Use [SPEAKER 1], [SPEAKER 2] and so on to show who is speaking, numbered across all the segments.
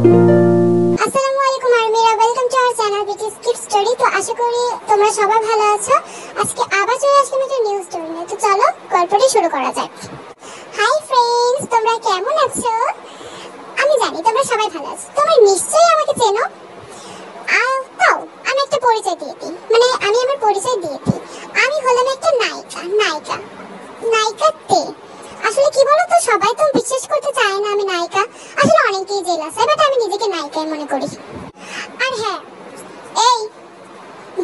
[SPEAKER 1] আসসালামু আলাইকুম আরমিরা, welcome to our channel বিটি স্কিপ স্টোরি। তো আশা করি তোমরা সবাই ভালো আছো। আজকে আবার চলে আসলাম একটা নিউ স্টোরি নিয়ে। তো চলো গল্পটি শুরু করা যাক। হাই ফ্রেন্ডস, তোমরা কেমন আছো? আমি জানি তোমরা সবাই ভালো আছো। তোমরা নিশ্চয়ই আমাকে চেনো। তাও আমি একটা পরিচয় দিয়ে দিই, মানে আমি আমার পরিচয় দিয়ে দিই। আমি হলাম একটা নায়িকা তে। আসলে কি বলো তো, সবাই তো বিশ্বাস করতে চায় না আমি নায়িকা। আসলে অনেকেই জেলাস, বাট আমি নিজেকে নায়িকাই মনে করি। আর হ্যাঁ, এই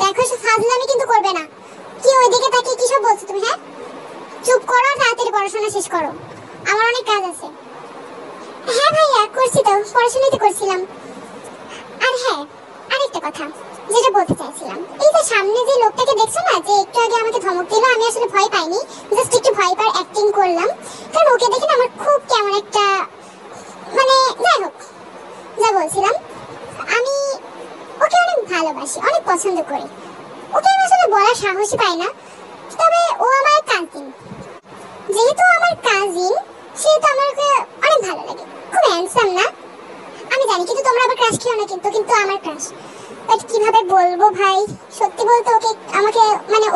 [SPEAKER 1] দেখো, ফাজলামি কিন্তু করবে না। কি ওইদিকে তাকিয়ে কি সব বলছো তুমি? হ্যাঁ, চুপ করো, তাড়াতাড়ি পড়াশোনা শেষ করো, আমার অনেক কাজ আছে। হ্যাঁ ভাইয়া, করছি তো, পড়াশোনাই তো করছিলাম। আর হ্যাঁ, আরেকটা কথা যেটা বলতে চাইছিলাম, এই যে সামনে যে লোকটাকে দেখছো না, যে একটু আগে আমাকে ধমক দিল, আমি আসলে ভয় পাইনি, জাস্ট একটু ভয় পাওয়ার অ্যাক্টিং করলাম। কারণ ওকে দেখে না আমার খুব কেমন একটা, মানে যাই হোক, যা বলছিলাম, আমি ওকে অনেক ভালোবাসি, অনেক পছন্দ করি। ওকে আমি আসলে বলার সাহসই পাই না। তবে ও আমার কাজিন, যেহেতু আমার কাজিন সেহেতু আমার ওকে অনেক ভালো লাগে। খুব হ্যান্ডসাম না? আমি জানি, কিন্তু তোমরা আবার ক্রাশ খেও না, কিন্তু আমার ক্রাশ। বাট কিভাবে বলবো ভাই, সত্যি বলতে আমাকে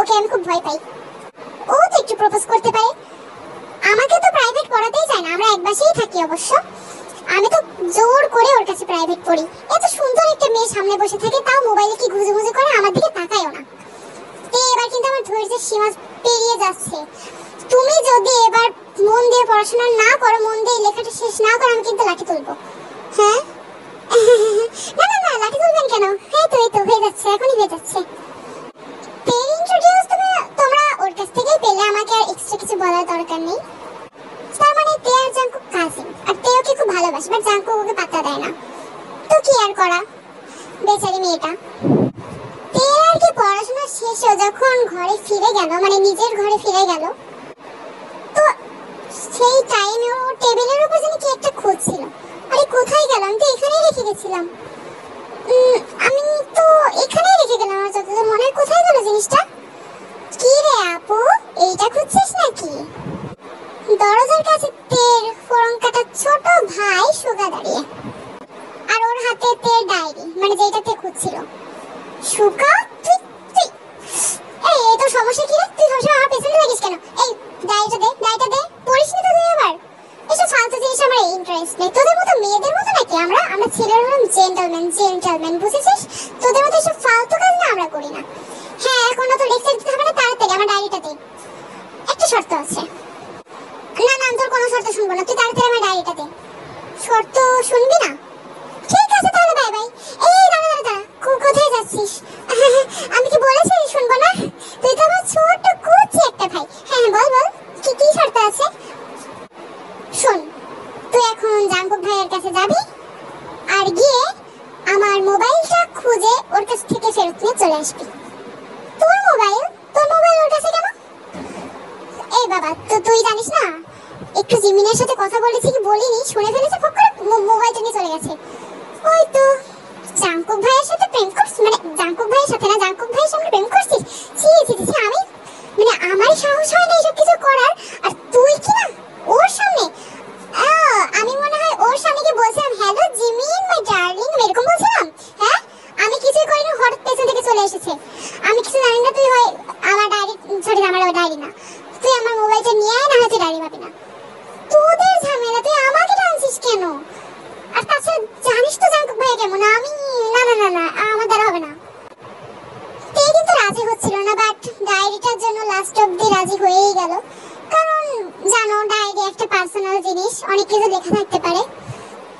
[SPEAKER 1] ওকে আমি খুব ভয় পাই। ও তো একটু প্রপোজ করতে পারে। আমাকে তো প্রাইভেট পড়াতেই চায় না, আমরা এক বাসেই থাকি অবশ্য। আমি তো জোর করে ওর কাছে প্রাইভেট পড়ি। এত সুন্দর একটা মেয়ে সামনে বসে থাকে, তাও মোবাইলে কি ঘুজে করে, আমার দিকে তাকায়ও না। এবার কিন্তু আমার ধৈর্যের সীমা পেরিয়ে যাচ্ছে। তুমি যদি এবার মন দিয়ে পড়াশোনা না করো, মন দিয়ে লেখাটা শেষ না করো, আমি কিন্তু লাঠি তুলবো। হ্যাঁ না, লাঠি তুলবেন কেন? এই তো হয়ে যাচ্ছে, এখনই হয়ে যাচ্ছে। পের ইন্ট্রোডিউস তোমরা ওর কাছ থেকেই পেলে, আমাকে আর এক্সট্রা কিছু বলার দরকার নেই। তার মানে তে আর জাঙ্কুক কাজিন, আর তে ওকে খুব ভালোবাসে, বাট জাঙ্কুক ওকে পাত্তা দেয় না। তো কি আর করা, বেচারি মেয়েটা। তে আর কি পড়াশোনা শেষে যখন ঘরে ফিরে গেল, মানে নিজের ঘরে ফিরে গেল, তো সেই টাইমে ও টেবিলের উপর যেন কি একটা খুঁজছিল। আরে কোথায় গেল? আমি তো এখানেই রেখে গেছিলাম। আমি তো এখানেই রেখে গেলাম, আমার যতদূর মনে হয়। কোথায় গেল জিনিসটা? কি রে আপু, এইটা খুঁজছিস নাকি? দরজার কাছে তের ফোড়ন কাটা ছোট ভাই সুগা দাঁড়িয়ে, আর ওর হাতে তের ডায়েরি, মানে যেটাতে খুঁজছিল। সুগা, তুই এই তো সমস্যা কি রে? তুই সবসময় আমার পেছনে লাগিস কেন? এই ডায়েরিটা দে, পড়িস নি তো তুই আবার? এসব ফালতু জিনিস আমার ইন্টারেস্ট নেই। তোদের মতো মেয়েদের মতো নাকি আমরা ছেলেরা হলাম জেন্টলম্যান, বুঝেছিস? তোদের মতো এসব ফালতু কাজ না আমরা করি না। হ্যাঁ, এখনো তো লেকচার দিতে হবে না, তাড়াতাড়ি আমার ডায়েরিটা দে। একটা শর্ত আছে। না, তোর কোনো শর্ত শুনবো না, তুই তাড়াতাড়ি আমার ডায়েরিটা দে। শর্ত শুনবি না? ঠিক আছে তাহলে, বাই বাই। এই দাঁড়া, কোথায় যাচ্ছিস? আমি কি বলেছি শুনবো না? তুই তো আমার ছোট কুচি একটা ভাই। হ্যাঁ বল, কি শর্ত আছে? শোন, তুই এখন জাঙ্কুক ভাইয়ের কাছে যাবি, আর গিয়ে আমার মোবাইলটা খুঁজে ওর কাছ থেকে ফেরত নিয়ে চলে আসবি। তোর মোবাইল ওর কাছে কেন? এই বাবা, তো তুই জানিস না, একটু জিমিনের সাথে কথা বলেছি কি বলিনি, শুনে ফেলেছে, ফক করে মোবাইলটা নিয়ে চলে গেছে। ওই তো জাঙ্কুক ভাইয়ের সাথে প্রেম করছিস, মানে জাঙ্কুক ভাইয়ের সাথে না, জাঙ্কুক ভাইয়ের সামনে প্রেম করছিস? ছি, আমি আমার সাহস হয় না এসব কিছু করার, আর তুই কি না ওর সামনে? আমি মনে হয় ওর সামনে গিয়ে বলছিলাম, হ্যালো জিমিন মাই ডার্লিং, এরকম বলছিলাম। হ্যাঁ, আমি কিছুই করিনি, হঠাৎ পেছন থেকে চলে এসেছে। আমি কিছু জানি না। তুই হয় আমার ডায়েরি, আমার ডায়েরি না, তুই আমার মোবাইলটা নিয়ে আয়, না হয় তুই ডায়েরি পাবি না। তোদের ঝামেলা, তুই আমাকে টানছিস কেন? আর তাছাড়া জানিস তো জাঙ্কুক ভাই কেমন। আমি না, আমার দ্বারা হবে না। তে কিন্তু রাজি হচ্ছিল না, বাট ডায়েরিটার জন্য লাস্ট অবধি রাজি হয়েই গেল। কারণ জানো, ডায়েরি একটা পার্সোনাল জিনিস, অনেক কিছু লেখা থাকতে পারে।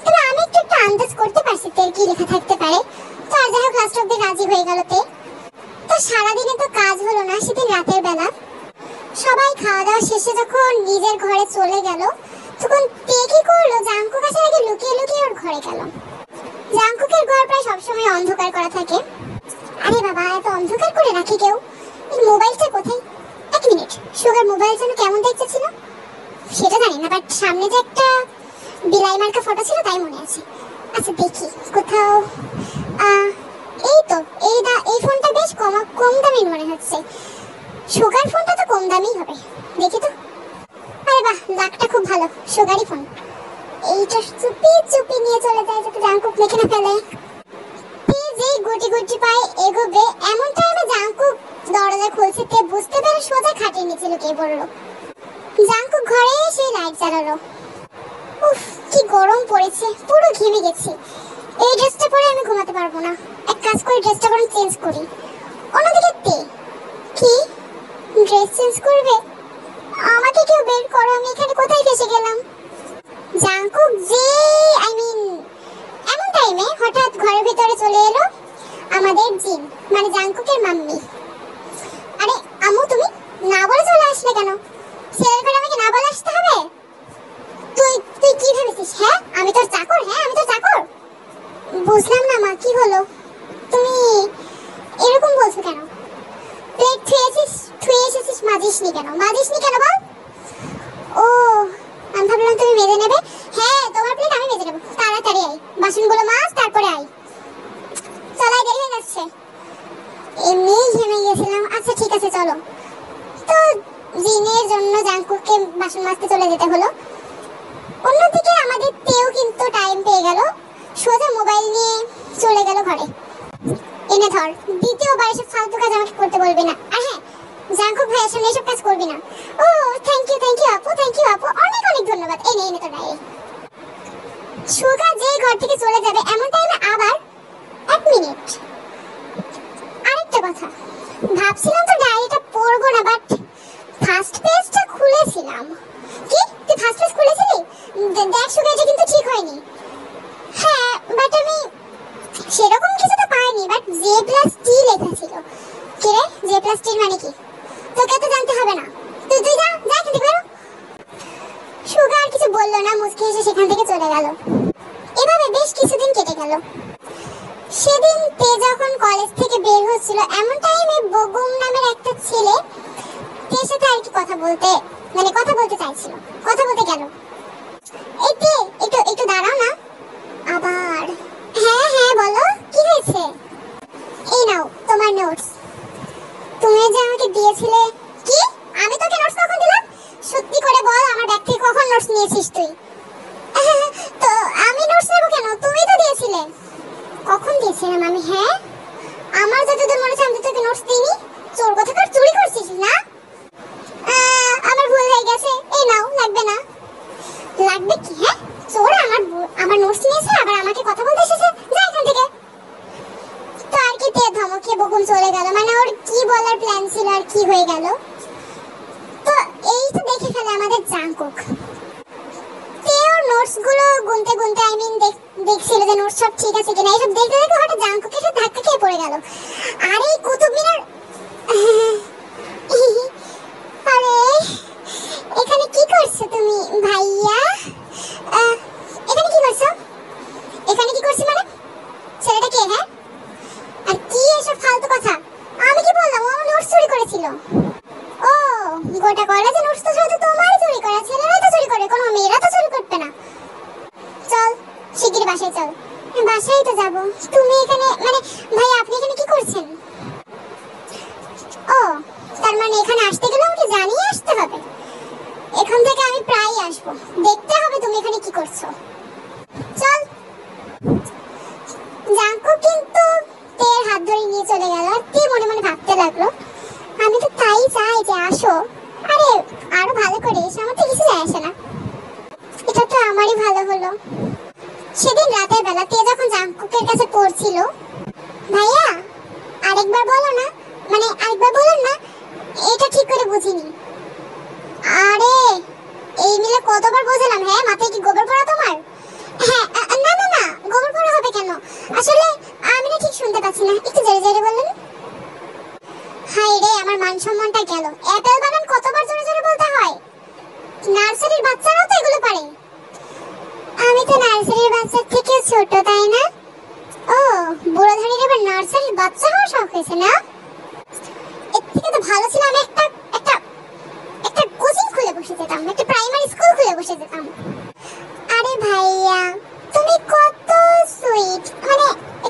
[SPEAKER 1] তবে আমি একটু আন্দাজ করতে পারছি তে কি লেখা থাকতে পারে। তো আর যাই হোক, লাস্ট অবধি রাজি হয়ে গেল তে। তো সারাদিনে তো কাজ হলো না, সেদিন রাতের বেলা সবাই খাওয়া দাওয়া শেষে যখন নিজের ঘরে চলে গেল, তখন তে কি করলো, জাঙ্কুক আসার আগে লুকিয়ে ওর ঘরে গেল। জাঙ্কুকের ঘর প্রায় সবসময় অন্ধকার করা থাকে। আরে বাবা, এত অন্ধকার করে রাখি কেউ? মোবাইলটা কোথায়? এক মিনিট, সুগার মোবাইল যেন কেমন দেখতে ছিল সেটা জানি না, বাট সামনে যে একটা বিলাই মার্কা ফটো ছিল তাই মনে আছে। আচ্ছা দেখি কোথাও। এই তো, এই ফোনটা বেশ কম দামি মনে হচ্ছে। সুগার ফোনটা তো কম দামি হবে, দেখি তো। আরে বাহ, লাকটা খুব ভালো, সুগারি ফোন। এইটা চুপি চুপি নিয়ে চলে যায় যাতে জাংকুক দেখে না ফেলে। তে যেই গুটি গুটি পায়ে এগোবে এমন টাইমে জাংকুক দরজা খুলছে, তে বুঝতে পেরে সোজা খাটের নিচে লুকিয়ে পড়লো। জাংকুক ঘরে এসে লাইট জ্বালালো। উফ, কি গরম পড়েছে, পুরো ঘেমে গেছি। এই ড্রেসটা পরে আমি ঘুমাতে পারবো না, এক কাজ করি ড্রেসটা পরে চেঞ্জ করি। অন্যদিকে তে, কি ড্রেস চেঞ্জ করবে? আমাকে কেউ বের করো, আমি এখানে কোথায় ফেসে গেলাম। জাংকুক যে এমন টাইমে হঠাৎ ঘরের ভিতরে চলে এলো আমাদের জিন, মানে জাংকুকের মাম্মি। আরে আম্মু, তুমি না বলে চলে আসলে কেন? ছেলের ঘরে আমাকে না বলে আসতে হবে? তুই তুই কি ভেবেছিস? হ্যাঁ, আমি তোর চাকর? হ্যাঁ, আমি তোর চাকর? বুঝলাম না মা, কি হলো? তুমি এরকম বলছো কেন? প্লেট থুয়ে এসেছিস, মাজিসনি কেন? মাজিসনি কেন বল? ও, আমি ভাবলাম তুমি মেজে নেবে। হ্যাঁ, তোমার প্লেট আমি মেজে নেবো। তাড়াতাড়ি আয়, বাসনগুলো মাজ, তারপরে আয়। চলাই, দেরি হয়ে যাচ্ছে। এমনিই ঘেমে গেছিলাম। আচ্ছা ঠিক আছে, চলো। তো জিনের জন্য জাংকুককে বাসন মাজতে চলে যেতে হলো। অন্যদিকে আমাদের তেও কিন্তু টাইম পেয়ে গেল, সোজা মোবাইল নিয়ে চলে গেল ঘরে। এনে ধর, দ্বিতীয়বার এসব ফালতু কাজ আমাকে করতে বলবি না। আর হ্যাঁ, জাংকুক ভাইয়ের সামনে এসব কাজ করবি না। ও থ্যাংক ইউ আপু, থ্যাংক ইউ আপু, অনেক অনেক ধন্যবাদ। এনে তো নাই। সুগা যেই ঘর থেকে চলে যাবে এমন টাইমে আবার 1 মিনিট। আরেকটা কথা, ভাবছিলাম তো ডায়েরিটা পড়বো না, বাট ফার্স্ট পেজটা খুলেছিলাম। কি তুই ফার্স্ট পেজ খুলেছিলি? দেখ সুগা, এটা কিন্তু ঠিক হয়নি। হ্যাঁ, বাট আমি সেরকম কিছু তো পাইনি, বাট J+T লেখা ছিল। কি রে, J+T মানে কি? তোকে তো জানতে হবে না। তুই যা এখান থেকে বেরো। সুগা আর কিছু বললো না, মুচকি এসে সেখান থেকে চলে গেল। এভাবে বেশ কিছুদিন কেটে গেল। সেদিন তে যখন কলেজ থেকে বের হচ্ছিল এমন টাইমে বগুম নামের একটা ছেলে তের সাথে আর কি কথা বলতে চাইছিল, কথা বলতে গেল। এই তে, একটু দাঁড়াও না। আবার? হ্যাঁ হ্যাঁ বলো, কি হয়েছে? এই নাও তোমার নোটস, তুমি যে আমাকে দিয়েছিলে। কি? আমি তোকে নোটস কখন দিলাম? সত্যি করে বল, আমার ব্যাগ থেকে কখন নোটস নিয়েছিস তুই? তো আমি নোটস নেব কেন? তুমি তো দিয়েছিলে। কখন দিয়েছিলাম আমি? হ্যাঁ, আমার যতদূর মনে হচ্ছে আমি তোকে নোটস দিইনি। চোর কোথাকার, চুরি করছিস না? আমার ভুল হয়ে গেছে। এই নাও, লাগবে না। লাগবে কি? হ্যাঁ, চোর আমার নোটস নিয়েছে, আবার আমাকে কথা বলতে এসেছে। যা এখান থেকে। তো আর কি, তে ধমকে বকুম চলে গেল। মানে ওর কি বলার প্ল্যান ছিল আর কি হয়ে গেল। তো এই তো দেখে ফেলে আমাদের জাংকুক। তে ওর নোটস গুলো গুনতে দেখছিল যে নোটস সব ঠিক আছে কিনা। এইসব দেখতে দেখতে হঠাৎ জাংকুকের সাথে ধাক্কা খেয়ে পড়ে গেল। আর এই কুতুব মিনার, আরে এখানে কি করছো তুমি ভাইয়া? এখানে কি করছো? এখানে কি করছি মানে? ছেলেটা কে? হ্যাঁ, আর কি এসব ফালতু কথা? আমি কি বললাম? ও নোটস চুরি করেছিল। ও, গোটা কলেজে নোটস তো শুধু তোমারই চুরি করা, ছেলেরাই তো চুরি করে, কোনো মেয়েরা তো চুরি করবে না। চল শিগগির বাসায় চল। বাসায় তো যাবো। তুমি এখানে মানে ভাইয়া, আপনি এখানে কি করছেন? ও, তার মানে এখানে আসতে গেলে আমাকে জানিয়ে আসতে হবে। এখন থেকে আমি প্রায়ই আসবো, দেখতে হবে তুমি এখানে কি করছো। চল। জাংকুক কিন্তু তের হাত ধরে নিয়ে চলে গেল। আর তে মনে মনে ভাবতে লাগলো, আমি তো তাই চাই যে আসো, আরে আরো ভালো করে এসো, আমার তো কিছু যায় আসে না। এটা তো আমারই ভালো হলো। সেদিন রাতের বেলা তে যখন জাংকুকের কাছে পড়ছিল, ভাইয়া আরেকবার বলুন না, এটা ঠিক করে বুঝিনি। আরে এই মিলে কতবার বোঝালাম। হ্যাঁ, মাথায় কি গোবর পড়া তোমার? হ্যাঁ, না গোবর পড়া হবে কেন? আসলে আমি না ঠিক শুনতে পাচ্ছি না, একটু জোরে জোরে বলুন। হাই রে, আমার মান সম্মানটা গেল। অ্যাপেল বানান কতবার জোরে জোরে বলতে হয়? নার্সারির বাচ্চারাও তো এগুলো পারে। আমি তো নার্সারির বাচ্চার থেকে ছোট, তাই না? ও, বুড়ো ধানির এবার নার্সারির বাচ্চা হওয়ার শখ হয়েছে না? এর থেকে তো ভালো ছিল আমি একটা কোচিং খুলে বসে যেতাম, একটা প্রাইমারি স্কুল খুলে বসে যেতাম। আরে ভাইয়া, তুমি কত সুইট, মানে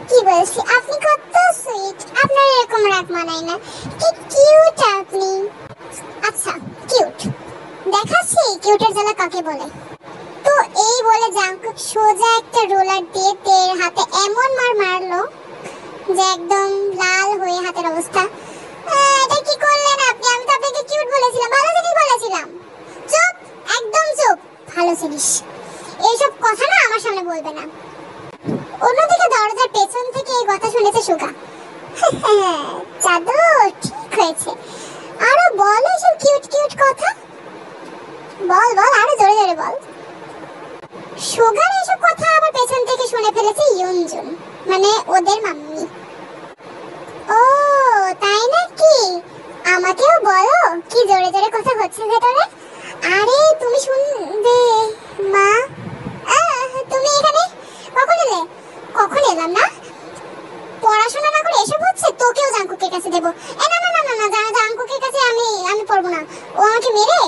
[SPEAKER 1] কি বলছি, আপনি কত সুইট, আপনার এরকম রাগ মানায় না। কি কিউট আপনি। আচ্ছা কিউট দেখাচ্ছি, কিউটের জ্বালা কাকে বলে। তো এই বলে জাঙ্কুক সোজা একটা রোলার দিয়ে তের হাতে এমন মারলো যে একদম লাল হয়ে হাতের অবস্থা। এটা কি করলেন আপনি? আমি তো আপনাকে কিউট বলেছিলাম, ভালো জিনিস বলেছিলাম। চুপ, একদম চুপ। ভালো জিনিস এইসব কথা না আমার সামনে বলবে না। অন্যদিকে দরজার পেছন থেকে এই কথা শুনেছে সুগা। জাদু ঠিক হয়েছে, আরো বল এসব কিউট কিউট কথা। বল বল, আরো জোরে জোরে বল। সুগার এসব কথা আবার পেছন থেকে শুনে ফেলেছে ইউনজুন, মানে ওদের মাম্মি। ও তাই নাকি? আমাকেও বলো কি জোরে জোরে কথা হচ্ছে ভেতরে। আরে তুমি শুনবে মা। তুমি এখানে কখন এলে? কখন এলাম না? পড়াশোনা না করে এসব হচ্ছে? তোকেও জাঙ্কুকের কাছে দেবো। না না না না না, জাঙ্কুকের কাছে আমি পড়বো না, ও আমাকে মেরে।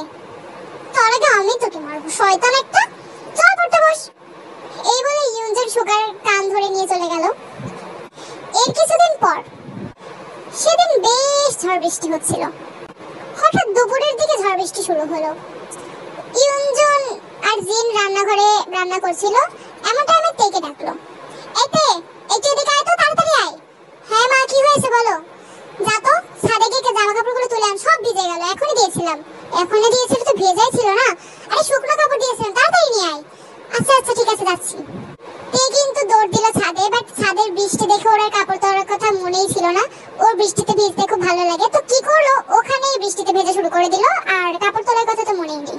[SPEAKER 1] তার আগে আমি তোকে মারবো, শয়তান একটা। চল পড়তে বস। এই বলে ইউনজুন সুগার কান ধরে নিয়ে চলে গেল। এর কিছুদিন পর, সেদিন বেশ ঝড় বৃষ্টি হচ্ছিল। হঠাৎ দুপুরের দিকে ঝড় বৃষ্টি শুরু হলো। ইউনজুন আর জিন রান্নাঘরে রান্না করছিল। এমন টাইমে তেকে ডাকলো, এতে একটু এদিকে আয় তো, তাড়াতাড়ি আয়। হ্যাঁ মা, কি হয়েছে বলো? যা তো ছাদে গিয়ে জামা কাপড়গুলো তুলে আন, সব ভিজে গেল। এখনই দিয়েছিলাম তো ভেজাই ছিল না। আরে শুকনো কাপড় দিয়েছিলাম, তাড়াতাড়ি নিয়ে আয়। আচ্ছা আচ্ছা ঠিক আছে, যাচ্ছি। তে কিন্তু দৌড় দিল ছাদে, বাট ছাদের বৃষ্টি দেখে ওর কাপড় তোলার কথা মনেই ছিল না। ওর বৃষ্টিতে ভিজতে খুব ভালো লাগে, তো কি করলো, ওখানেই বৃষ্টিতে ভেজা শুরু করে দিল, আর কাপড় তোলার কথা তো মনেই নেই।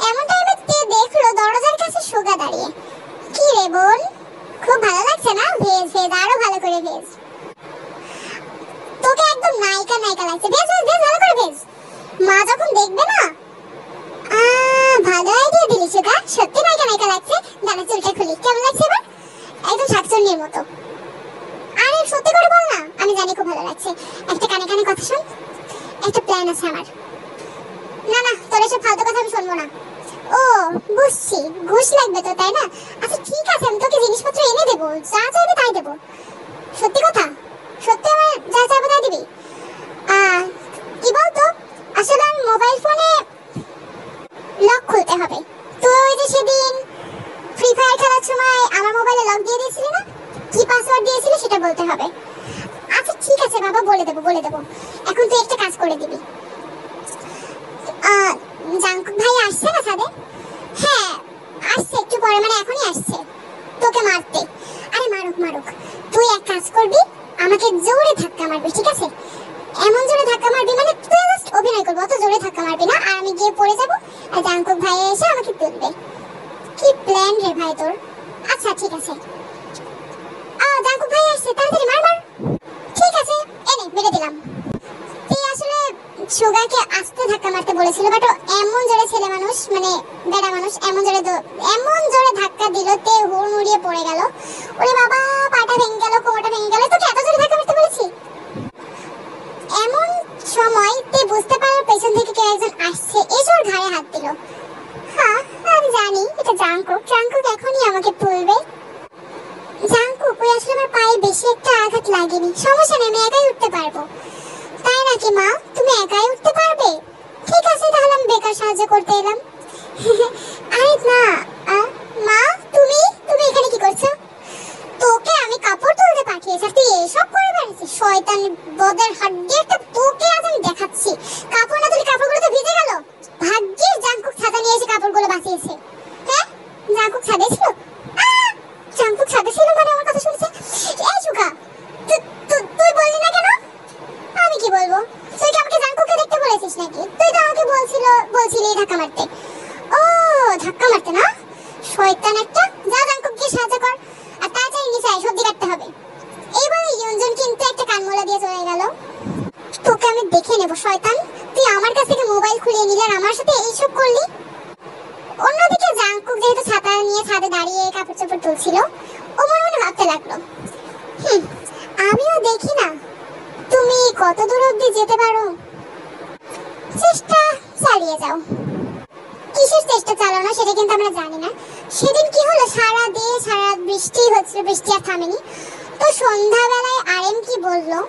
[SPEAKER 1] এমন টাইমে তে দেখলো দরজার কাছে সুগা দাঁড়িয়ে। কি রে বোন, খুব ভালো লাগছে না? ভেজ ভেজ, আরো ভালো করে ভেজ। তোকে একদম নায়িকা নায়িকা লাগছে, ভেজ ভেজ ভেজ, ভালো করে ভেজ। মা যখন দেখবে না। ভালো আইডিয়া দিলি সুগা, সত্যি নায়িকা নায়িকা লাগছে। দাঁড়া চুলটা খুলি, কেমন লাগছে এবার? একদম শাকচুন্নির মতো। আরে সত্যি করে বল না। আমি জানি খুব ভালো লাগছে। একটা কানে কানে কথা শোন, একটা প্ল্যান আছে আমার। না না, তোর এসব ফালতু কথা আমি শুনবো না। ও বুঝছি, ঘুষ লাগবে তো তাই না? আচ্ছা ঠিক আছে, আমি তোকে জিনিসপত্র এনে দেবো, যা চাইবে তাই দেবো। সত্যি কথা? সত্যি আমার যা চাইবে তাই দিবি? কি বলতো, আসলে আমার মোবাইল ফোনে লক খুলতে হবে। তুই ওই যে সেদিন ফ্রি ফায়ার খেলার সময় আমার মোবাইলে লক দিয়ে দিয়েছিলি না, কি পাসওয়ার্ড দিয়েছিলি সেটা বলতে হবে। আচ্ছা ঠিক আছে বাবা, বলে দেবো বলে দেবো। এখন তুই একটা কাজ করে দিবি। জাঙ্কুক ভাই আসছে না ছাদে? হ্যাঁ আসছে, একটু পরে, মানে এখনই আসছে তোকে মারতে। আরে মারুক মারুক, তুই এক কাজ করবি, আমাকে জোরে ধাক্কা মারবি, ঠিক আছে? এমন জোরে ধাক্কা মারবি মানে তুই জাস্ট অভিনয় করবি, অত জোরে ধাক্কা মারবি না, আর আমি গিয়ে পড়ে যাবো, আর জাঙ্কুক ভাই এসে আমাকে তুলবে। কি প্ল্যান রে ভাই তোর। আচ্ছা ঠিক আছে। জাঙ্কুক ভাই আসছে, তাড়াতাড়ি মার মার। ঠিক আছে, এনে মেরে দিলাম। তুই আসলে সুগাকে আস্তে ধাক্কা মারতে বলেছিল, বাট এমন জোরে ছেলে মানুষ, মানে বেড়া মানুষ, এমন জোরে ধাক্কা দিল, তে হুড়মুড়িয়ে পড়ে গেল। ওরে বাবা, পাটা ভেঙে গেল, কোমরটা ভেঙে গেল। তোকে এত জোরে ধাক্কা মারতে বলেছি? এমন সময় তে বুঝতে পারল পেছন থেকে কেউ একজন আসছে, এসে ওর ঘাড়ে হাত দিল। হ্যাঁ আমি জানি এটা জাঙ্কুক, জাঙ্কুক এখনই আমাকে তুলবে। জাঙ্কুক, ওই আসলে আমার পায়ে বেশি একটা আঘাত লাগেনি, সমস্যা নেই, আমি একাই উঠতে পারবো। তাই নাকি মা, তুমি একাই উঠতে পারবে? ঠিক আছে তাহলে আমি বেকার সাহায্য করতে এলাম। আরে না মা, তুমি এখানে কি করছো? তোকে আমি কাপড় তুলতে পাঠিয়েছি, তুই এসব করে বেড়াচ্ছিস? শয়তান বদের হাড্ডি একটা, তোকে আজ আমি দেখাচ্ছি। কাপড় না তুলে কাপড়গুলো তো ভিজে গেল। ভাগ্যিস জাঙ্কুক ছাতা নিয়ে এসে কাপড়গুলো বাঁচিয়েছে। হ্যাঁ জাঙ্কুক ছাদে ছিল? জাঙ্কুক ছাদে ছিল মানে আমার কথা শুনছে? এই সুগা, তুই বললি না কেন? আমি কি বলবো? তুই কি আমাকে জাঙ্কুককে দেখতে বলেছিস নাকি? তুই তো আমাকে বলছিলি ধাক্কা মারতে। ও ধাক্কা মারতে না, শয়তান একটা। যা জাঙ্কুককে সাহায্য কর, আর তাড়াতাড়ি নিচে আয়, সবজি কাটতে হবে। এই বলে ইউনজুন কিন্তু একটা কানমোলা দিয়ে চলে গেল। তোকে আমি দেখে নেব শয়তান, তুই আমার কাছ থেকে মোবাইল খুলিয়ে নিলি আর আমার সাথে এইসব করলি। অন্যদিকে জাঙ্কুক যেহেতু ছাতা নিয়ে ছাদে দাঁড়িয়ে কাপড় চোপড় তুলছিল, ও মনে মনে ভাবতে লাগলো, আমিও দেখি না তুমি কত দূর অব্দি যেতে পারো, চেষ্টা চালিয়ে যাও। কিসের চেষ্টা চালানো সেটা কিন্তু আমরা জানি না। সেদিন কি হলো, সারা বৃষ্টি হচ্ছিল, বৃষ্টি আর থামেনি। তো সন্ধ্যাবেলায় আরএম কি বললো,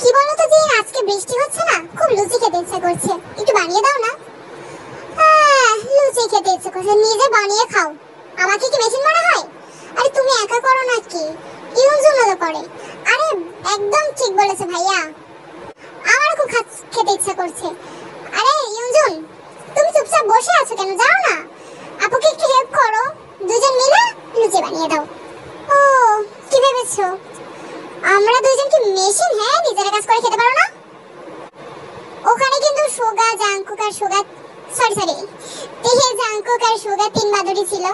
[SPEAKER 1] কি বলো তো যে আজকে বৃষ্টি হচ্ছে না, খুব লুচি খেতে ইচ্ছা করছে, একটু বানিয়ে দাও না। লুচি খেতে ইচ্ছা করছে, নিজে বানিয়ে খাও, আমাকে কি মেশিন মনে হয়? আরে তুমি একা করো নাকি? ইউনজুনও তো করে। আরে একদম ঠিক বলেছে ভাইয়া, আমার খুব খেতে ইচ্ছা করছে। আরে ইউনজুন, তুমি চুপচাপ বসে আছো কেন? যাও না, আপুকে একটু হেল্প করো, দুজন মিলে লুচি বানিয়ে দাও। ও কি ভেবেছো আমরা দুইজন কি মেশিন? হ্যাঁ, নিজেরা কাজ করে খেতে পারো না? ওখানে কিন্তু সুগা, জাংকুক আর সুগা, সরি তেহে জাংকুক আর সুগা তিন বাদুড়ি ছিল।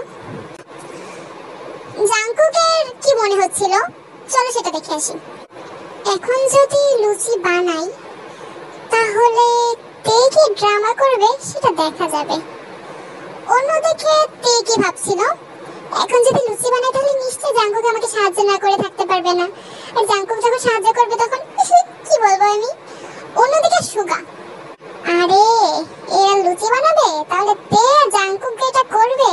[SPEAKER 1] জাংকুকের কি মনে হচ্ছিল, চলো সেটা দেখে আসি। এখন যদি লুচি বানাই তাহলে তে কি ড্রামা করবে সেটা দেখা যাবে। অন্যদিকে তে কি ভাবছিল, এখন যদি লুচি বানাই তাহলে নিশ্চয়ই জাংকুক আমাকে সাহায্য না করে থাকতে পারবে না, আর জাংকুক যখন সাহায্য করবে তখন কি বলবো আমি। অন্যদিকে সুগা, আরে এরা লুচি বানাবে, তাহলে তে জাংকুক যেটা করবে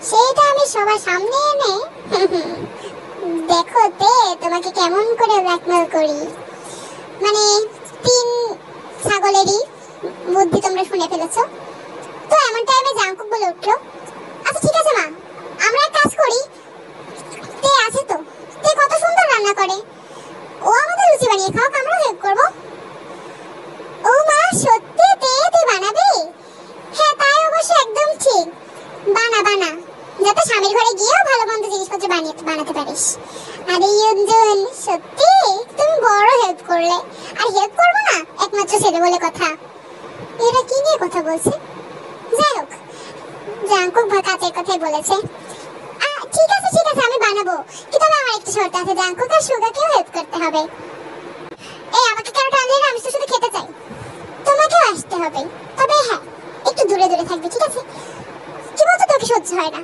[SPEAKER 1] সেটা আমি সবার সামনে এনে দেখো তে তোমাকে কেমন করে ব্ল্যাকমেল করি। মানে তিন ছাগলেরই বুদ্ধি তোমরা শুনে ফেলেছো। তো এমন টাইমে জাংকুক বলে উঠলো, আচ্ছা ঠিক আছে মা, আমরা এক কাজ করি, তে আছে তো, তে কত সুন্দর রান্না করে, ও আমাদের লুচি বানিয়ে খাও, আমরাও হেল্প করবো। ও মা সত্যি তে বানাবে? হ্যাঁ তাই অবশ্য একদম ঠিক, বানা যাতে স্বামীর ঘরে গিয়েও ভালো মন্দ জিনিসপত্র বানাতে পারিস। আরে ইউনজুন, সত্যি তুমি বড় হেল্প করলে। আর হেল্প করবো না একমাত্র ছেলে বলে কথা। এরা কি নিয়ে কথা বলছে? যাই হোক, জাংকুক কাজের কথাই বলেছে। ঠিক আছে আমি বানাবো, কিন্তু আমার একটা শর্ত আছে, জাংকুক আর সুগাকেও হেল্প করতে হবে। এই আমাকে কেন টানলে না, আমি তো শুধু খেতে চাই। তোমাকেও আসতে হবে, তবে হ্যাঁ একটু দূরে থাকবে, ঠিক আছে? কি বলছো, তোকে সহ্য হয় না?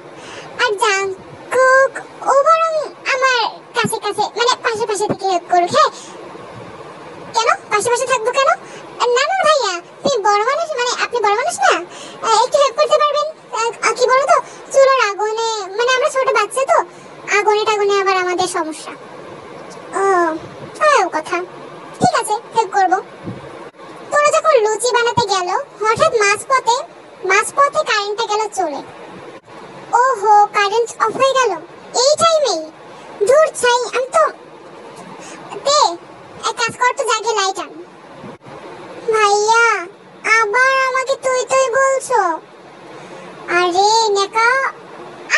[SPEAKER 1] আর জাংকুক ও বরং আমার কাছে মানে পাশে থেকে হেল্প করুক। হ্যাঁ কেন পাশে থাকবো কেন? না ভাইয়া, তুমি বড় মানুষ, মানে আপনি বড় মানুষ না, একটু হেল্প করতে পারবেন। কি বলো তো, চুলার আগুনে, মানে আমরা ছোট বাচ্চা তো, আগুনে আবার আমাদের সমস্যা। ও কথা, ঠিক আছে হেল্প করবো। তোরা যখন লুচি বানাতে গেল, হঠাৎ মাঝপথে কারেন্টটা গেল চলে। ওহো, কারেন্ট অফ হয়ে গেল এই টাইমেই। দূর ছাই, আমি তো তে এক কাজ কর তো, জাগে লাইট আন। ভাইয়া আবার আমাকে তুই বলছো? আরে নেকা,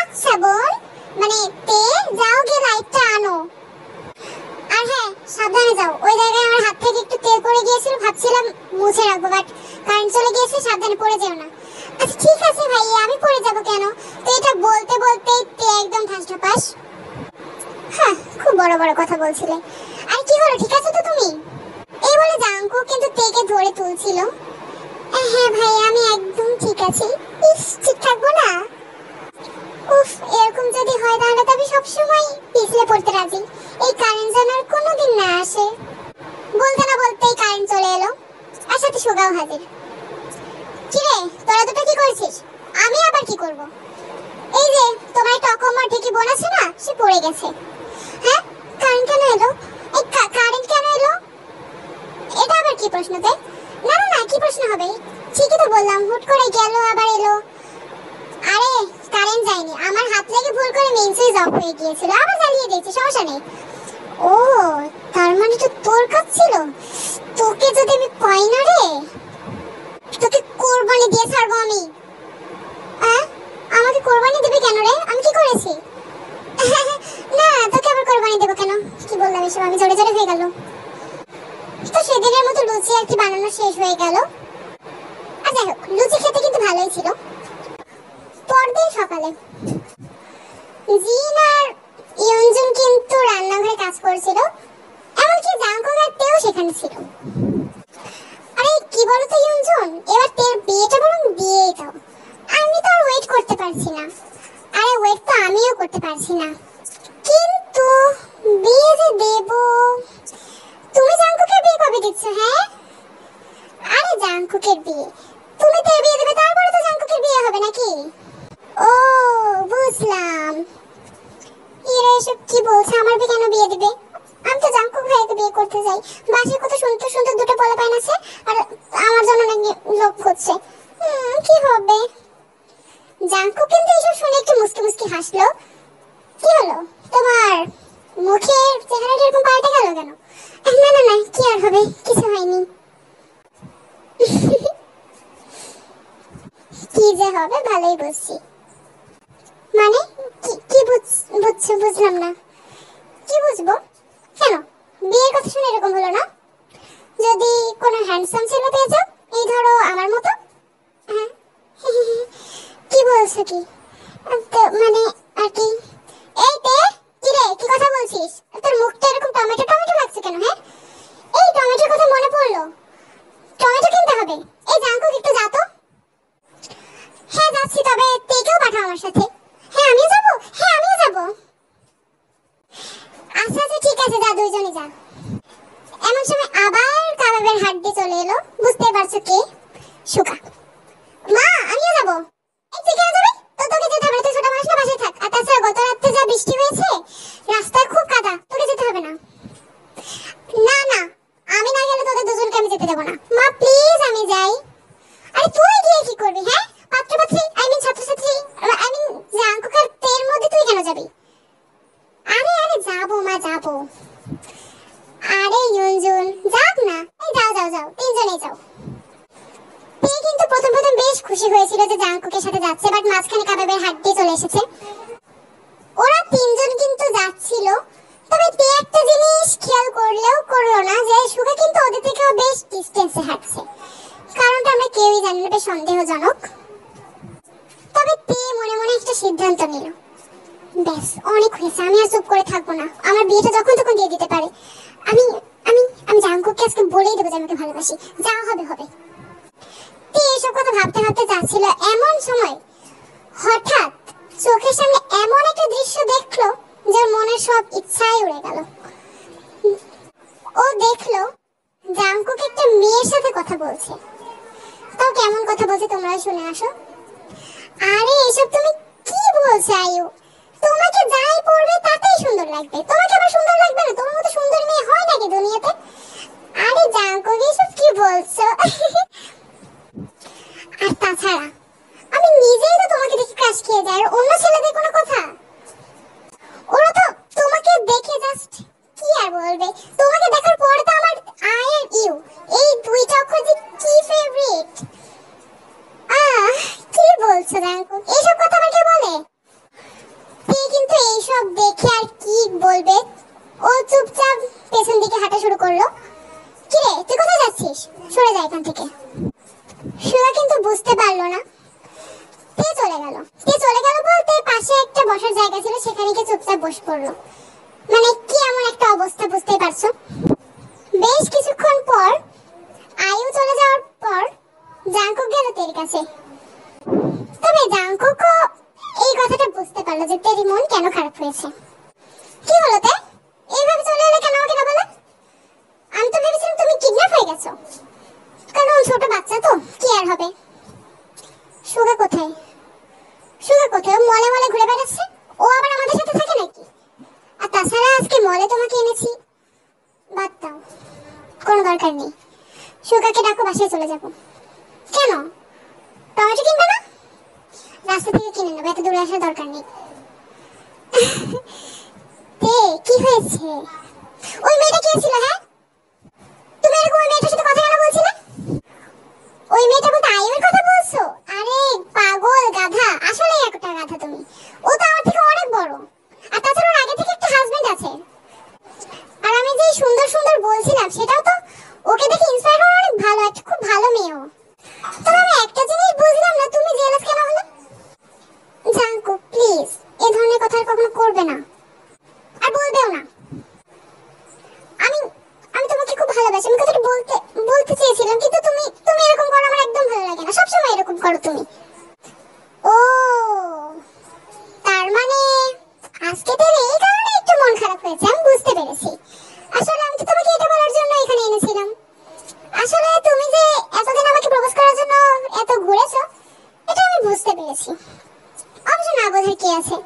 [SPEAKER 1] আচ্ছা বল, মানে তে যাও গিয়ে লাইটটা আনো। আর হ্যাঁ সাবধানে যাও, ওই জায়গায় আমার হাত থেকে একটু তেল পড়ে গিয়েছিল, ভাবছিলাম মুছে রাখবো, বাট কারেন্ট চলে গিয়েছে, সাবধানে পড়ে যেও না। আচ্ছা ঠিক আছে ভাইয়া, আমি পড়ে যাবো কেন? তো এটা বলতেই তে একদম ঠাস। হ্যাঁ খুব বড় কথা বলছিলে। আর কি হলো, ঠিক আছে তো তুমি? এই বলে জাংকুক কিন্তু তেকে ধরে তুলছিল। হ্যাঁ ভাইয়া আমি একদম ঠিক আছি। ঠিক থাকবো না? উফ, এরকম যদি হয় তাহলে তো আমি সবসময় পিছলে পড়তে রাজি। এই কারেন্ট যেন আর কোনোদিন না আসে। বলতে না বলতেই কারেন্ট চলে এলো, আর সাথে সুগাও হাজির। কিরে তোরা দুটো কি করছিস? আমি আবার কি করব? এই যে তোমার টকমার ঠিকই বোন আছে না, সে পড়ে গেছে। হ্যাঁ কারেন্ট কেন এলো? এই কারেন্ট কেন এলো? এটা আবার কি প্রশ্নতে? না কি প্রশ্ন হবে, ঠিকই তো বললাম, হুট করে গেল আবার এলো। আরে কারেন্ট যায়নি, আমার হাত লেগে ভুল করে মেইন সুইচ অফ হয়ে গিয়েছিল, আবার জ্বালিয়ে দিয়েছি, সমস্যা নেই। ও তার মানে তো তোর কাজ ছিল। তোকে যদি আমি পাই না রে, তোকে কোরবানি দিয়ে ছাড়বো আমি। আমাকে কোরবানি দিবি কেন রে? আমি কি করেছি? না তোকে আবার কোরবানি দেবো কেন? কি বললাম এসব, আমি জোরে হয়ে গেল। তো সেদিনের মতো লুচি আর কি বানানো শেষ হয়ে গেল। আর যাই হোক, লুচি খেতে কিন্তু ভালোই ছিল। পরদিন সকালে জিন আর ইয়নজুন কিন্তু রান্নাঘরে কাজ করছিল, এমনকি জাংকুক আর তেও সেখানে ছিল। আরে কি বলো তো ইয়নজুন, এবার তের বিয়েটা বরং দিয়েই দাও, আমি তো আর ওয়েট করতে পারছি না। আরে ওয়েট তো আমিও করতে পারছি না, কিন্তু বিয়ে যে দেব। তুমি জাংকুকের বিয়ে কবে দিচ্ছ? হ্যাঁ আরে জাংকুকের বিয়ে, তুমি তের বিয়ে দেবে, তারপরে তো জাংকুকের বিয়ে হবে নাকি? ও বুঝলাম। এরা এসব কি বলছে, আমার কেন বিয়ে দিবে? আমি তো জাংকুক ভাইকে বিয়ে করতে যাই, বাসায় কত সুন্দর দুটো পোলাপাইন আছে, আর আমার জন্য নাকি লোক খুঁজছে। কি হবে? জাঙ্কুক কিন্তু এসব শুনে একটু মুস্কি মুস্কি হাসলো। কি হলো তোমার মুখের চেহারাটা এরকম পাল্টে গেল কেন? না না না, কি আর হবে, কিছু হয়নি। কি যে হবে ভালোই বুঝছি। মানে কি বুঝছো? বুঝলাম না। কি বুঝবো? কেন বিয়ের কথা শুনে এরকম হলো না? যদি কোনো হ্যান্ডসাম ছেলে পেয়ে যাও, এই ধরো আমার মতো। হ্যাঁ। কি বলছো কি? মানে আর কি? এই তে কি রে, কি কথা বলছিস? তোর মুখটা এরকম টমেটো টমেটো লাগছে কেন? হ্যাঁ, এই টমেটোর কথা মনে পড়লো, টমেটো কিনতে হবে। এই জাঙ্কুক একটু যা তো। হ্যাঁ যাচ্ছি, তবে তেকেও পাঠাও আমার সাথে। হ্যাঁ আমিও যাবো। হ্যাঁ আমিও যাবো। আচ্ছা আচ্ছা ঠিক আছে, যা, দুইজনে যা। এমন সময় আবার কাবাবের হাড্ডি চলে এলো। বুঝতে পারছো কে? সুকা। মা আমিও যাবো। এই তুই কেন যাবি? তোকে যেতে হবে না, তুই ছোট মানুষ না, বাসায় থাক। আর তাছাড়া গত রাতে যা বৃষ্টি হয়েছে, রাস্তায় খুব কাদা, তোকে যেতে হবে না। না না, আমি না গেলে তোদের দুজনকে আমি যেতে দেবো না। মা প্লিজ আমি যাই। আরে তুই গিয়ে কি করবি? হ্যাঁ, পাত্রপাত্রী ছাত্রছাত্রী জাঙ্কুকের তের মধ্যে তুই কেন যাবি? আরে আরে যাবো মা, যাবো। আরে ইউনজুন যাক না। এই যাও যাও যাও, তিনজনেই যাও। তে কিন্তু প্রথম প্রথম বেশ খুশি হয়েছিল যে জাঙ্কুকের সাথে যাচ্ছে, বাট মাঝখানে কাবাবের হাড্ডি চলে এসেছে। ওরা তিনজন কিন্তু যাচ্ছিল, তবে তে একটা জিনিস খেয়াল করলো না যে সুগা কিন্তু ওদের থেকেও বেশ ডিস্টেন্সে হাঁটছে। কারণটা আমরা কেউই জানি না, বেশ সন্দেহজনক। তবে তে মনে মনে একটা সিদ্ধান্ত নিল, ব্যাস অনেক হয়েছে, আমি আর চুপ করে থাকবো না। আমার বিয়েটা যখন তখন দিয়ে দিতে পারে। আমি আমি আমি জাঙ্কুককে আজকে বলেই দেবো যে আমাকে ভালোবাসি, যা হবে হবে। তে এসব কথা ভাবতে ভাবতে যাচ্ছিল, এমন সময় হঠাৎ চোখের সামনে এমন একটা দৃশ্য দেখলো যে মনের সব ইচ্ছাই উড়ে গেল। ও দেখলো জাঙ্কুক একটা মেয়ের সাথে কথা বলছে। তাও কেমন কথা বলছে তোমরা শুনে আসো। আরে এসব তুমি কি বলছো আয়ু? তোমাকে যাই পড়বে তাতেই সুন্দর লাগবে, তোমাকে আবার সুন্দর লাগবে না? তোমার মতো সুন্দর মেয়ে হয় নাকি দুনিয়াতে? আরে জাঙ্কুক এসব কি বলছো? আর তাছাড়া আমি নিজেই তো তোমাকে দেখে ক্রাশ খেয়ে যাই, আর অন্য ছেলেদের কোনো কথা? ওরা তো তোমাকে দেখে জাস্ট কি আর বলবে, তোমাকে দেখার পরে তো আমার আই আর ইউ এই দুইটা অক্ষর যে কি ফেভারিট। কি বলছো জাঙ্কুক? এইসব কথা আবার কে বলে? তে কিন্তু এইসব দেখে আর কি বলবে, ও চুপচাপ পেছন দিকে হাঁটা শুরু করলো। কি রে তুই কোথায় যাচ্ছিস? সরে যা এখান থেকে। সুগা কিন্তু বুঝতে পারলো না। তে চলে গেল বলতে পাশে একটা বসার জায়গা ছিল, সেখানে গিয়ে চুপচাপ বসে পড়লো। মানে কি এমন একটা অবস্থা, বুঝতেই পারছো। বেশ কিছুক্ষণ পর আয়ু চলে যাওয়ার পর জাঙ্কুক গেল তের কাছে। তবে জাঙ্কুকও এই কথাটা বুঝতে পারলো যে তেরি মন কেন খারাপ হয়েছে। কি হলো তে, এইভাবে চলে এলে কেন আমাকে না বলে? আমি তো ভেবেছিলাম তুমি কিডন্যাপ হয়ে গেছো। কারণ ছোট বাচ্চা তো, কি আর হবে। সুগা কোথায়? মলে মলে ঘুরে বেড়াচ্ছে। ও আবার আমাদের সাথে থাকে নাকি? আর তাছাড়া আজকে মলে তোমাকে এনেছি। বাদ দাও, কোনো দরকার নেই। সুগাকে ডাকো, বাসায় চলে যাবো। কেন? টমেটো কিনবে না? রাস্তা থেকে কিনে নেবো, এত দূরে আসার দরকার নেই। কি হয়েছে? ওই মেয়েটা কে ছিল? হ্যাঁ, তুমি এরকম ওই মেয়েটার সাথে কথা কেন বলছিলে? ওই মেয়েটা বলতে আয়ুর কথা বলছো? আরে পাগল গাধা, আসলেই একটা গাধা তুমি। ও তো আমার থেকে অনেক বড়, আর তাছাড়া ওর আগে থেকে একটা হাজবেন্ড আছে। আর আমি যে সুন্দর সুন্দর বলছিলাম সেটাও তো ওকে দেখে ইন্সপায়ার হওয়ার অনেক ভালো, একটা খুব ভালো মেয়ে ও। তবে আমি একটা জিনিস বুঝলাম না, তুমি জেলাস কেন হলে? জাঙ্কুক প্লিজ এই ধরনের কথা আর কখনো করবে না, আর বলবেও না। আমি আমি তোমাকে খুব ভালোবাসি, আমি কথাটা বলতে চেয়েছিলাম, কিন্তু তুমি এরকম করো আমার একদম ভালো লাগে না। সবসময় এরকম করো তুমি। ও তার মানে আজকে তোর এই কারণে একটু মন খারাপ হয়েছে, আমি বুঝতে পেরেছি। আসলে আমি তো তোমাকে এটা বলার জন্য এখানে এনেছিলাম। আসলে তুমি যে এতদিন আমাকে প্রপোজ করার জন্য এত ঘুরেছো, এটা আমি বুঝতে পেরেছি। অবশ্য না বোঝার কি আছে,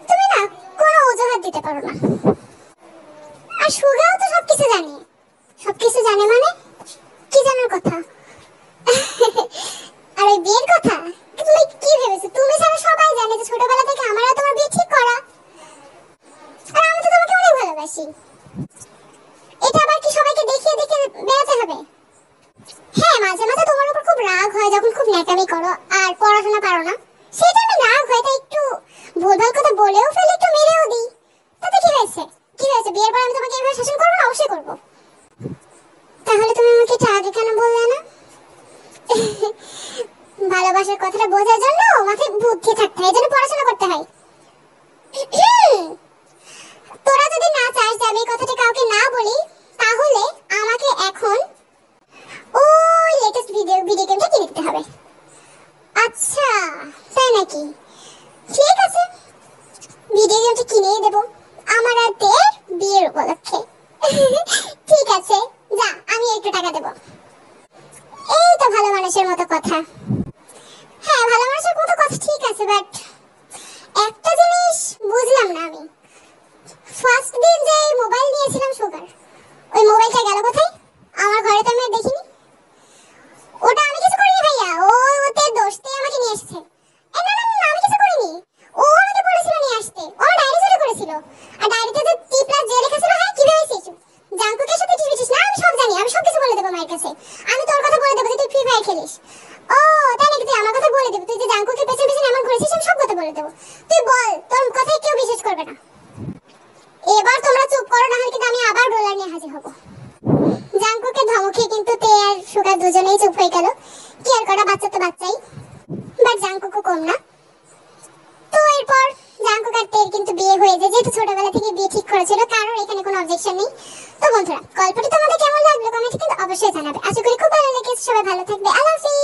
[SPEAKER 1] তুমি না কোনো অজুহাত দিতে পারো না। আর সুগাও তো সবকিছু জানে মানে কি জানার কথা? আর ওই বিয়ের কথা তুমি কি ভেবেছো? তুমি ছাড়া সবাই জানে যে ছোটবেলা থেকে আমার আর তোমার বিয়ে ঠিক করা। আর আমি তো তোমাকে অনেক ভালোবাসি। এটা আবার কি সবাইকে দেখিয়ে দেখিয়ে বেড়াতে হবে? হ্যাঁ, মাঝে মাঝে তোমার উপর খুব রাগ হয় যখন খুব ন্যাকামি করো আর পড়াশোনা পারো না। সেই টাইমে রাগ হয়, তাই একটু ভুলভাল কথা বলেও ফেলে, একটু মেরেও দিই। তাতে কি হয়েছে? কি হয়েছে? বিয়ের পর আমি তোমাকে এভাবে শাসন করবো না? অবশ্যই করবো। তাহলে তুমি আমাকে এটা আগে কেন বললে না? ভালোবাসার কথাটা বোঝার জন্য মাথায় বুদ্ধি থাকতে হয়, এই জন্য পড়াশোনা করতে হয়। তোরা যদি না চাস যে আমি এই কথাটা কাউকে না বলি, তাহলে আমাকে এখন ওই লেটেস্ট ভিডিও গেমটা কিনে দিতে হবে। আচ্ছা, তাই নাকি? ঠিক আছে, ভিডিও গেমটা কিনেই দেবো আমার আর তোর বিয়ের উপলক্ষে। ঠিক আছে, যা, আমি একটু টাকা দেবো। এই তো ভালো মানুষের মতো কথা। হ্যাঁ, ভালো মানুষের মতো কথা ঠিক আছে, বাট একটা জিনিস বুঝলাম না আমি। ফার্স্ট দিন যে মোবাইল নিয়েছিলাম সুগার, ওই মোবাইলটা গেল কোথায়? আমার ঘরে তো আমি আর দেখিনি। ওটা আমি কিছু করিনি ভাইয়া, ওতে দোস্তে আমাকে নিয়ে এসেছে। না না না, আমি কিছু করিনি। ও আমাকে বলেছিল নিয়ে আসতে, ও ডায়েরি চুরি করেছিল। আর ডায়েরিতে যে টি প্লাস জে লেখা ছিল, হ্যাঁ কি ভেবেছিস জাঙ্কুকের সাথে টিভিছিস? না, আমি সব জানি, আমি সব কিছু বলে দেবো মায়ের কাছে। আমি তোর কথা বলে দেবো যে তুই ফ্রি ফায়ার খেলিস। ও তাই নাকি? তুই আমার কথা বলে দেবো, তুই যে জাঙ্কুকের পেছনে পেছনে এমন ঘুরেছিস, আমি সব কথা বলে দেবো। তুই বল, তোর কথাই কেউ বিশ্বাস করবে না। এবার তোমরা চুপ করো, না হলে কিন্তু আমি আবার ডলার নিয়ে হাজির হব। জাঙ্কুকে ধমকে কিন্তু তে আর সুগা দুজনেই চুপ হয়ে গেল। কি আর করা, বাচ্চা তো বাচ্চাই, বাট জাঙ্কুকও কম না। তো এরপর জাঙ্কুক আর তের কিন্তু বিয়ে হয়ে যায়, যেহেতু ছোটবেলা থেকে বিয়ে ঠিক করেছিল, কারোর এখানে কোনো অবজেকশন নেই। তো বন্ধুরা, গল্পটি তোমাদের কেমন লাগলো কমেন্টে কিন্তু অবশ্যই জানাবে। আশা করি খুব ভালো লেগেছে। সবাই ভালো থাকবে। আল্লাহ হাফেজ।